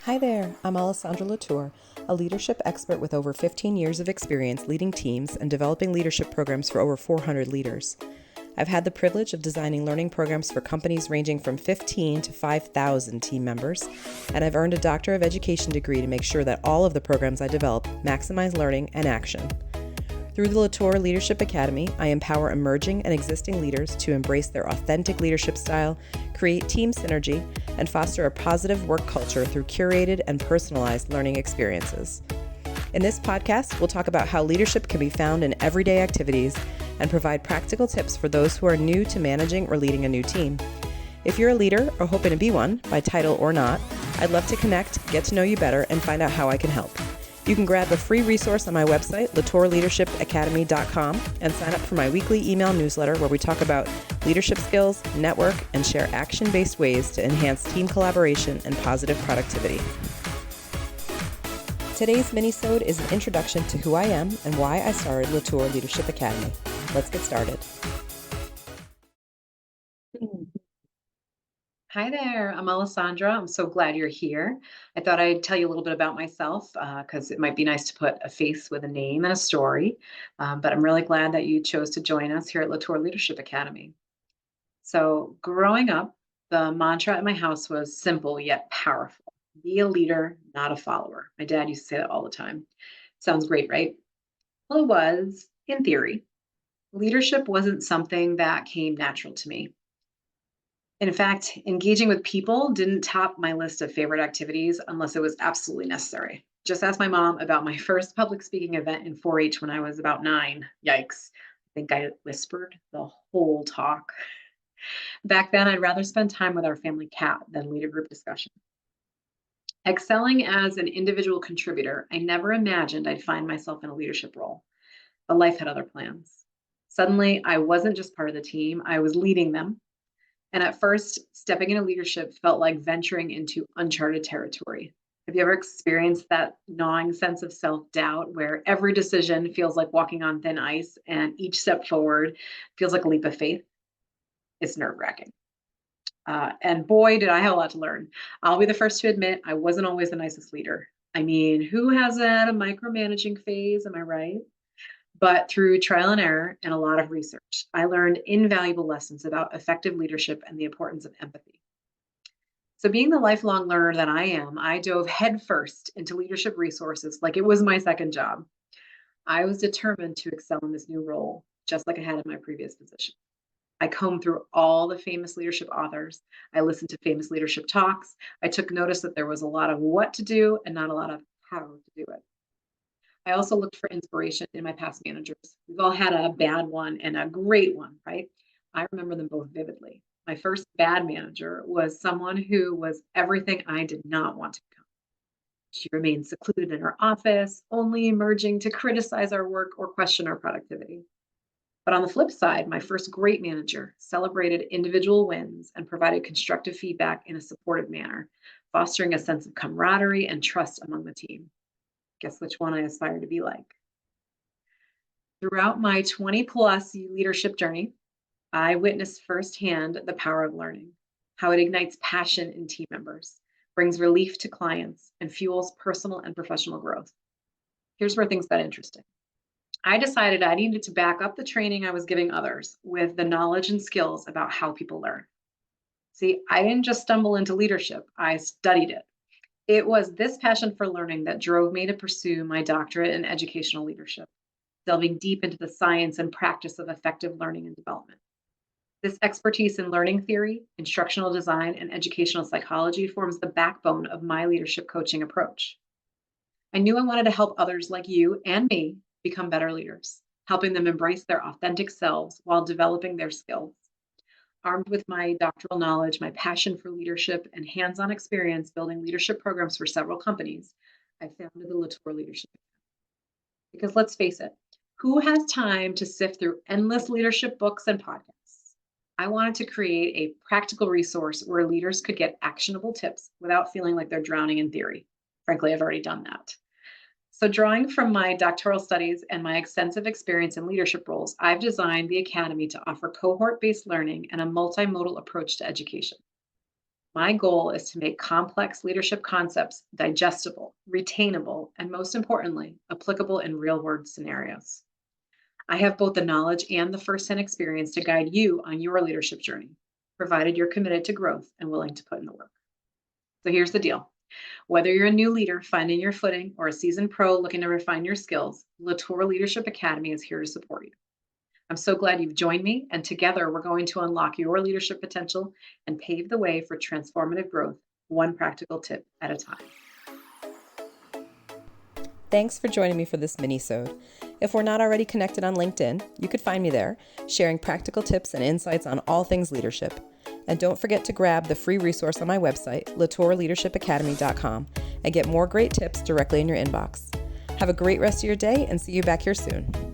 Hi there, I'm Alessandra LaTour, a leadership expert with over 15 years of experience leading teams and developing leadership programs for over 400 leaders. I've had the privilege of designing learning programs for companies ranging from 15 to 5,000 team members, and I've earned a Doctor of Education degree to make sure that all of the programs I develop maximize learning and action. Through the LaTour Leadership Academy, I empower emerging and existing leaders to embrace their authentic leadership style, create team synergy, and foster a positive work culture through curated and personalized learning experiences. In this podcast, we'll talk about how leadership can be found in everyday activities and provide practical tips for those who are new to managing or leading a new team. If you're a leader or hoping to be one, by title or not, I'd love to connect, get to know you better, and find out how I can help. You can grab a free resource on my website, LaTourLeadershipAcademy.com, and sign up for my weekly email newsletter where we talk about leadership skills, network, and share action-based ways to enhance team collaboration and positive productivity. Today's mini-sode is an introduction to who I am and why I started LaTour Leadership Academy. Let's get started. Hi there, I'm Alessandra. I'm so glad you're here. I thought I'd tell you a little bit about myself because it might be nice to put a face with a name and a story. But I'm really glad that you chose to join us here at LaTour Leadership Academy. So, growing up, the mantra at my house was simple yet powerful: be a leader, not a follower. My dad used to say that all the time. Sounds great, right? Well, it was in theory. Leadership wasn't something that came natural to me. In fact, engaging with people didn't top my list of favorite activities unless it was absolutely necessary. Just ask my mom about my first public speaking event in 4 H when I was about 9. Yikes. I think I whispered the whole talk. Back then, I'd rather spend time with our family cat than lead a group discussion. Excelling as an individual contributor, I never imagined I'd find myself in a leadership role, but life had other plans. Suddenly, I wasn't just part of the team, I was leading them. And at first, stepping into leadership felt like venturing into uncharted territory. Have you ever experienced that gnawing sense of self doubt where every decision feels like walking on thin ice and each step forward feels like a leap of faith? It's nerve wracking. And boy, did I have a lot to learn. I'll be the first to admit I wasn't always the nicest leader. I mean, who hasn't had a micromanaging phase? Am I right? But through trial and error and a lot of research, I learned invaluable lessons about effective leadership and the importance of empathy. So, being the lifelong learner that I am, I dove headfirst into leadership resources like it was my second job. I was determined to excel in this new role, just like I had in my previous position. I combed through all the famous leadership authors. I listened to famous leadership talks. I took notice that there was a lot of what to do and not a lot of how to do it. I also looked for inspiration in my past managers. We've all had a bad one and a great one, right? I remember them both vividly. My first bad manager was someone who was everything I did not want to become. She remained secluded in her office, only emerging to criticize our work or question our productivity. But on the flip side, my first great manager celebrated individual wins and provided constructive feedback in a supportive manner, fostering a sense of camaraderie and trust among the team. Guess which one I aspire to be like? Throughout my 20 plus leadership journey, I witnessed firsthand the power of learning, how it ignites passion in team members, brings relief to clients, and fuels personal and professional growth. Here's where things got interesting. I decided I needed to back up the training I was giving others with the knowledge and skills about how people learn. See, I didn't just stumble into leadership, I studied it. It was this passion for learning that drove me to pursue my doctorate in educational leadership, delving deep into the science and practice of effective learning and development. This expertise in learning theory, instructional design, and educational psychology forms the backbone of my leadership coaching approach. I knew I wanted to help others like you and me become better leaders, helping them embrace their authentic selves while developing their skills. Armed with my doctoral knowledge, my passion for leadership, and hands on experience building leadership programs for several companies, I founded the LaTour Leadership Academy. Because let's face it, who has time to sift through endless leadership books and podcasts? I wanted to create a practical resource where leaders could get actionable tips without feeling like they're drowning in theory. Frankly, I've already done that. So, drawing from my doctoral studies and my extensive experience in leadership roles, I've designed the Academy to offer cohort based learning and a multimodal approach to education. My goal is to make complex leadership concepts digestible, retainable, and most importantly, applicable in real-world scenarios. I have both the knowledge and the firsthand experience to guide you on your leadership journey, provided you're committed to growth and willing to put in the work. So here's the deal. Whether you're a new leader finding your footing or a seasoned pro looking to refine your skills, LaTour Leadership Academy is here to support you. I'm so glad you've joined me, and together we're going to unlock your leadership potential and pave the way for transformative growth, one practical tip at a time. Thanks for joining me for this mini-sode. If we're not already connected on LinkedIn, you could find me there, sharing practical tips and insights on all things leadership. And don't forget to grab the free resource on my website, LaTourLeadershipAcademy.com, and get more great tips directly in your inbox. Have a great rest of your day and see you back here soon.